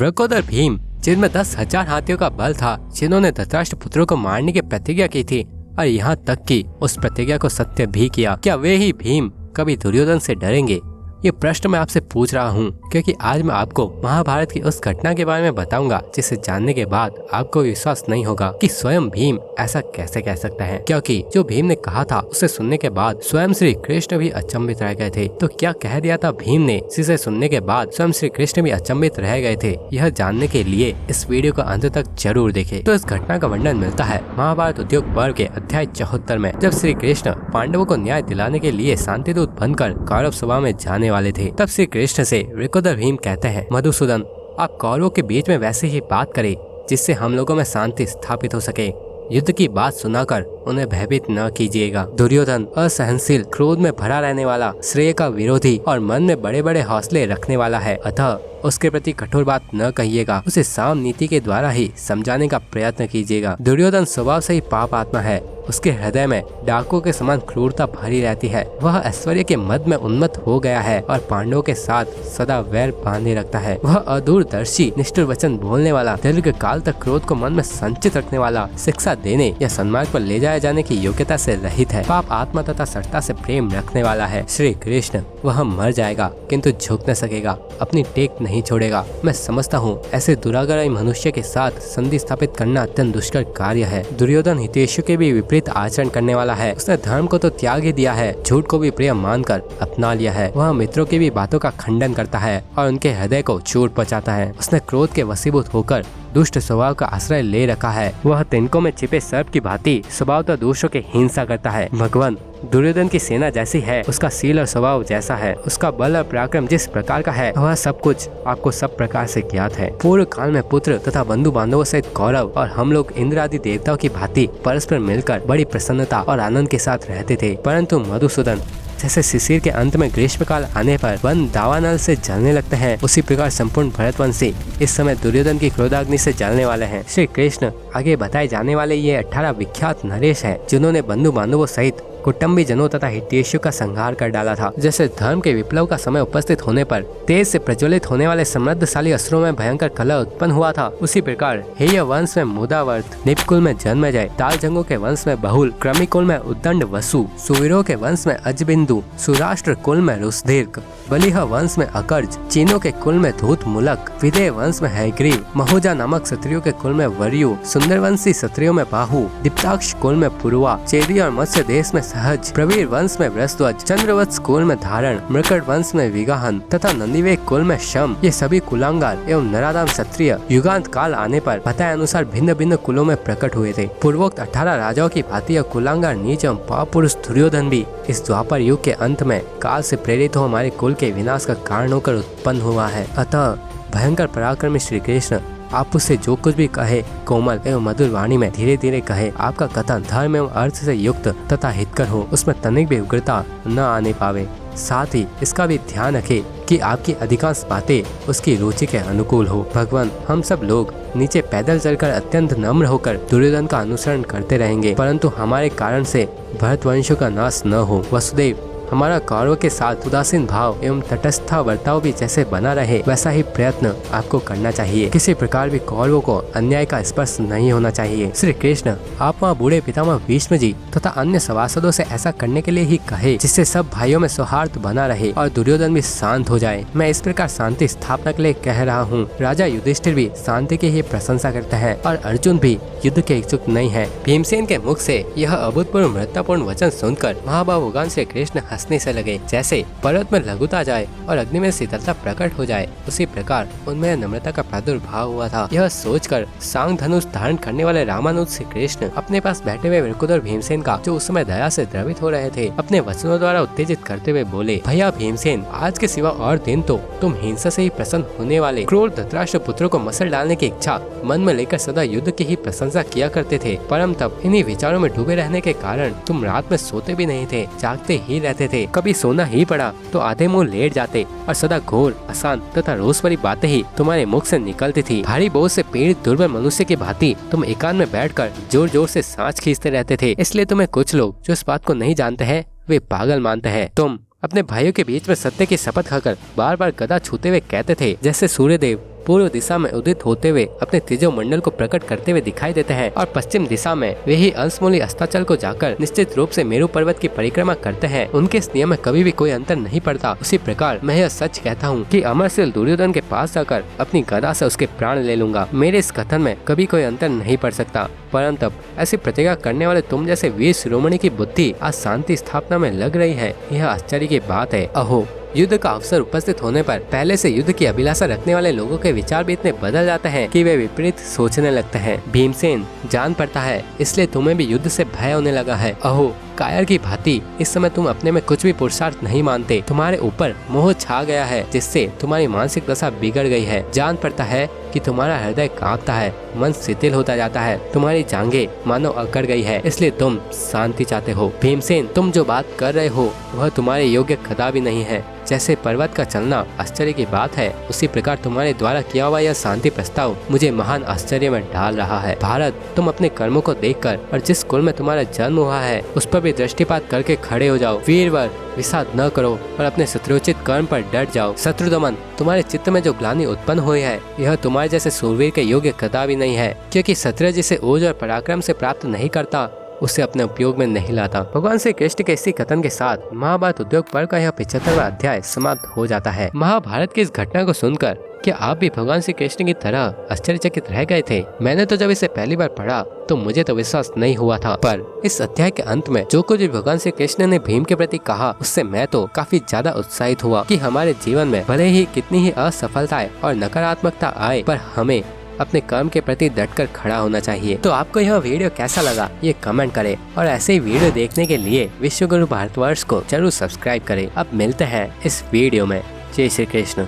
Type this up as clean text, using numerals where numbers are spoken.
वृकोदर भीम, जिनमें 10,000 हाथियों का बल था, जिन्होंने धृतराष्ट्र पुत्रों को मारने की प्रतिज्ञा की थी और यहाँ तक कि उस प्रतिज्ञा को सत्य भी किया। क्या वे ही भीम कभी दुर्योधन से डरेंगे? ये प्रश्न मैं आपसे पूछ रहा हूँ क्योंकि आज मैं आपको महाभारत की उस घटना के बारे में बताऊंगा जिसे जानने के बाद आपको विश्वास नहीं होगा कि स्वयं भीम ऐसा कैसे कह सकता है। क्योंकि जो भीम ने कहा था उसे सुनने के बाद स्वयं श्री कृष्ण भी अचंभित रह गए थे। तो क्या कह दिया था भीम ने, जिसे सुनने के बाद स्वयं श्री कृष्ण भी अचंभित रह गए थे? यह जानने के लिए इस वीडियो को अंत तक जरूर देखें। तो इस घटना का वर्णन मिलता है महाभारत उद्योग पर्व के अध्याय 74 में, जब श्री कृष्ण पांडवों को न्याय दिलाने के लिए शांतिदूत बनकर कौरव सभा में जाने वाले थे। तब श्री कृष्ण से वृकोदर भीम कहते हैं, मधुसूदन, आप कौरवों के बीच में वैसे ही बात करें जिससे हम लोगों में शांति स्थापित हो सके। युद्ध की बात सुनाकर उन्हें भयभीत न कीजिएगा। दुर्योधन असहनशील, क्रोध में भरा रहने वाला, श्रेय का विरोधी और मन में बड़े बड़े हौसले रखने वाला है। अतः उसके प्रति कठोर बात न कहिएगा, उसे साम नीति के द्वारा ही समझाने का प्रयत्न कीजिएगा। दुर्योधन स्वभाव से ही पाप आत्मा है। उसके हृदय में डाकुओं के समान क्रूरता भरी रहती है। वह ऐश्वर्य के मद में उन्मत्त हो गया है और पांडवों के साथ सदा वैर बांधे रखता है। वह अदूरदर्शी, निष्ठुर वचन बोलने वाला, दीर्घ काल तक क्रोध को मन में संचित रखने वाला, शिक्षा देने या सन्मार्ग पर ले जाए जाने की योग्यता से रहित है। पाप आत्मा तथा सत्ता से प्रेम रखने वाला है। श्री कृष्ण, वह मर जाएगा किंतु झुक न सकेगा, अपनी टेक नहीं छोड़ेगा। मैं समझता हूँ ऐसे दुराग्रही मनुष्य के साथ संधि स्थापित करना अत्यंत दुष्कर कार्य है। दुर्योधन हितेशु के भी विपरीत आचरण करने वाला है। उसने धर्म को तो त्याग ही दिया है, झूठ को भी प्रिय मानकर अपना लिया है। वह मित्रों की भी बातों का खंडन करता है और उनके हृदय को चोट पहुंचाता है। उसने क्रोध के वशीभूत होकर दुष्ट स्वभाव का आश्रय ले रखा है। वह तिनकों में छिपे सर्प की भांति स्वभावतः दूसरों की हिंसा करता है। भगवान, दुर्योधन की सेना जैसी है, उसका सील और स्वभाव जैसा है, उसका बल और पराक्रम जिस प्रकार का है, वह सब कुछ आपको सब प्रकार से ज्ञात है। पूर्व काल में पुत्र तथा बंधु बांधवों सहित कौरव और हम लोग इंद्र आदि देवताओं की भांति परस्पर मिलकर बड़ी प्रसन्नता और आनंद के साथ रहते थे। परंतु मधुसूदन, जैसे शिशिर के अंत में ग्रीष्म काल आने पर वन दावानल से जलने लगते हैं, उसी प्रकार संपूर्ण भरतवंशी इस समय दुर्योधन की क्रोधाग्नि से जलने वाले हैं। श्री कृष्ण आगे बताए जाने वाले ये 18 विख्यात नरेश हैं, जिन्होंने बंधु बांधवों सहित कुटुंबी जनों तथा हितेशु का संहार कर डाला था। जैसे धर्म के विप्लव का समय उपस्थित होने पर तेज से प्रज्वलित होने वाले समृद्धशाली अस्त्रों में भयंकर कलह उत्पन्न हुआ था, उसी प्रकार हेय वंश में मुदावर्त, निपकुल में जन्मेजय, तालजंगों के वंश में बहुल, क्रमिकुल में उद्दंड वसु, सुवीरों के वंश में अजबिंदु, सुराष्ट्र कुल में रुसदीर्घ, बलिह वंश में अकर्ज, चीनों के कुल में धूत मुलक, विदेह वंश में हैग्रीव, महोजा नामक क्षत्रियों के कुल में वरयु, सुंदरवंशी क्षत्रियों में बाहु, दीप्ताक्ष कुल में पुरुवा, चेदी और मत्स्य देश में सहज, प्रवीर वंश में वृषध्वज, चंद्रवत्स कुल में धारण, मृकट वंश में विगाहन तथा नंदीवेग कुल में शम, ये सभी कुलांगार एवं नराधाम क्षत्रिय युगांत काल आने पर बताए अनुसार भिन्न भिन्न कुलों में प्रकट हुए थे। पूर्वोक्त 18 राजाओं की भांति यह कुलांगार नीच एवं पाप पुरुष दुर्योधन भी इस द्वापर युग के अंत में काल से प्रेरित हो हमारे कुल के विनाश का कारण होकर उत्पन्न हुआ है। अतः भयंकर पराक्रमी श्री कृष्ण आप उससे जो कुछ भी कहे कोमल एवं मधुर वाणी में धीरे धीरे कहे। आपका कथन धर्म एवं अर्थ से युक्त तथा हितकर हो, उसमें तनिक भी उग्रता न आने पावे। साथ ही इसका भी ध्यान रखे कि आपकी अधिकांश बातें उसकी रुचि के अनुकूल हो। भगवान, हम सब लोग नीचे पैदल चलकर अत्यंत नम्र होकर दुर्योधन का अनुसरण करते रहेंगे, परंतु हमारे कारण से भरतवंशों का नाश न हो। वसुदेव, हमारा कौरवों के साथ उदासीन भाव एवं तटस्था बर्ताव भी जैसे बना रहे, वैसा ही प्रयत्न आपको करना चाहिए। किसी प्रकार भी कौरवों को अन्याय का स्पर्श नहीं होना चाहिए। श्री कृष्ण, आप वहाँ बूढ़े पितामह भीष्म जी तथा अन्य सभासदों से ऐसा करने के लिए ही कहे, जिससे सब भाइयों में सौहार्द बना रहे और दुर्योधन भी शांत हो जाए। मैं इस प्रकार शांति स्थापना के लिए कह रहा हूँ। राजा युधिष्ठिर भी शांति की ही प्रशंसा करते हैं और अर्जुन भी युद्ध के इच्छुक नहीं है। भीमसेन के मुख से यह अभूतपूर्व महत्वपूर्ण वचन सुनकर महाबाहुगान श्री कृष्ण हंसने से लगे। जैसे पर्वत में लघुता जाए और अग्नि में शीतलता प्रकट हो जाए, उसी प्रकार उनमें नम्रता का प्रादुर्भाव हुआ था। यह सोचकर सांग धनुष धारण करने वाले रामानुज श्री कृष्ण अपने पास बैठे हुए वृकोदर भीमसेन का, जो उस समय दया से द्रवित हो रहे थे, अपने वचनों द्वारा उत्तेजित करते हुए बोले, भैया भीमसेन, आज के सिवा और दिन तो तुम हिंसा से ही प्रसन्न होने वाले क्रूर धृतराष्ट्र पुत्रों को मसल डालने की इच्छा मन में लेकर सदा युद्ध की ही प्रशंसा किया करते थे। परम तब इन्हीं विचारों में डूबे रहने के कारण तुम रात में सोते भी नहीं थे, जागते ही रहते थे। कभी सोना ही पड़ा तो आधे मुंह लेट जाते और सदा घोर, अशांत तथा रोष भरी बातें ही तुम्हारे मुख से निकलती थी। भारी बोझ से पीड़ित दुर्बल मनुष्य की भांति तुम एकांत में बैठकर जोर जोर से सांस खींचते रहते थे। इसलिए तुम्हें कुछ लोग जो इस बात को नहीं जानते हैं, वे पागल मानते हैं। तुम अपने भाइयों के बीच में सत्य की शपथ खाकर बार बार गदा छूते हुए कहते थे, जैसे सूर्यदेव पूर्व दिशा में उदित होते हुए अपने तेजो मंडल को प्रकट करते हुए दिखाई देते हैं और पश्चिम दिशा में वे ही अंशमूली अस्ताचल को जाकर निश्चित रूप से मेरु पर्वत की परिक्रमा करते हैं। उनके इस नियम में कभी भी कोई अंतर नहीं पड़ता। उसी प्रकार मैं यह सच कहता हूँ कि अमरशील दुर्योधन के पास जाकर अपनी गदा से उसके प्राण ले लूंगा। मेरे इस कथन में कभी कोई अंतर नहीं पड़ सकता, परंतु ऐसी प्रतिज्ञा करने वाले तुम जैसे वीर शिरोमणि की बुद्धि आज शांति स्थापना में लग रही है, यह आश्चर्य की बात है। अहो, युद्ध का अवसर उपस्थित होने पर पहले से युद्ध की अभिलाषा रखने वाले लोगों के विचार भी इतने बदल जाते हैं कि वे विपरीत सोचने लगते हैं। भीमसेन जान पड़ता है, इसलिए तुम्हें भी युद्ध से भय होने लगा है। अहो, कायर की भांति इस समय तुम अपने में कुछ भी पुरुषार्थ नहीं मानते। तुम्हारे ऊपर मोह छा गया है, जिससे तुम्हारी मानसिक दशा बिगड़ गई है। जान पड़ता है कि तुम्हारा हृदय कांपता है, मन शिथिल होता जाता है, तुम्हारी जांघें मानो अकड़ गई है, इसलिए तुम शांति चाहते हो। भीमसेन, तुम जो बात कर रहे हो वह तुम्हारे योग्य कदापि नहीं है। जैसे पर्वत का चलना आश्चर्य की बात है, उसी प्रकार तुम्हारे द्वारा किया हुआ यह शांति प्रस्ताव मुझे महान आश्चर्य में डाल रहा है। भारत, तुम अपने कर्मों को देखकर और जिस कुल में तुम्हारा जन्म हुआ है उस पर भी दृष्टिपात करके खड़े हो जाओ। वीरवर, विषाद न करो और अपने शत्रुचित कर्म पर डट जाओ। शत्रुदमन, तुम्हारे चित्त में जो ग्लानि उत्पन्न हुई है यह तुम्हारे जैसे सूरवीर के योग्य कदापि नहीं है, क्योंकि क्षत्रिय जिसे ओज और पराक्रम से प्राप्त नहीं करता उसे अपने उपयोग में नहीं लाता। भगवान श्री कृष्ण के इसी कथन के साथ महाभारत उद्योग पर्व का यह 75वां अध्याय समाप्त हो जाता है। महाभारत की इस घटना को सुनकर क्या आप भी भगवान श्री कृष्ण की तरह आश्चर्यचकित रह गए थे? मैंने तो जब इसे पहली बार पढ़ा तो मुझे तो विश्वास नहीं हुआ था, पर इस अध्याय के अंत में जो कुछ भी भगवान श्री कृष्ण ने भीम के प्रति कहा उससे मैं तो काफी ज्यादा उत्साहित हुआ कि हमारे जीवन में भले ही कितनी ही असफलताएं और नकारात्मकता आए, पर हमें अपने कर्म के प्रति डटकर खड़ा होना चाहिए। तो आपको यह वीडियो कैसा लगा ये कमेंट करें और ऐसे ही वीडियो देखने के लिए विश्व गुरु भारतवर्ष को जरूर सब्सक्राइब करें। अब मिलते हैं इस वीडियो में। जय श्री कृष्ण।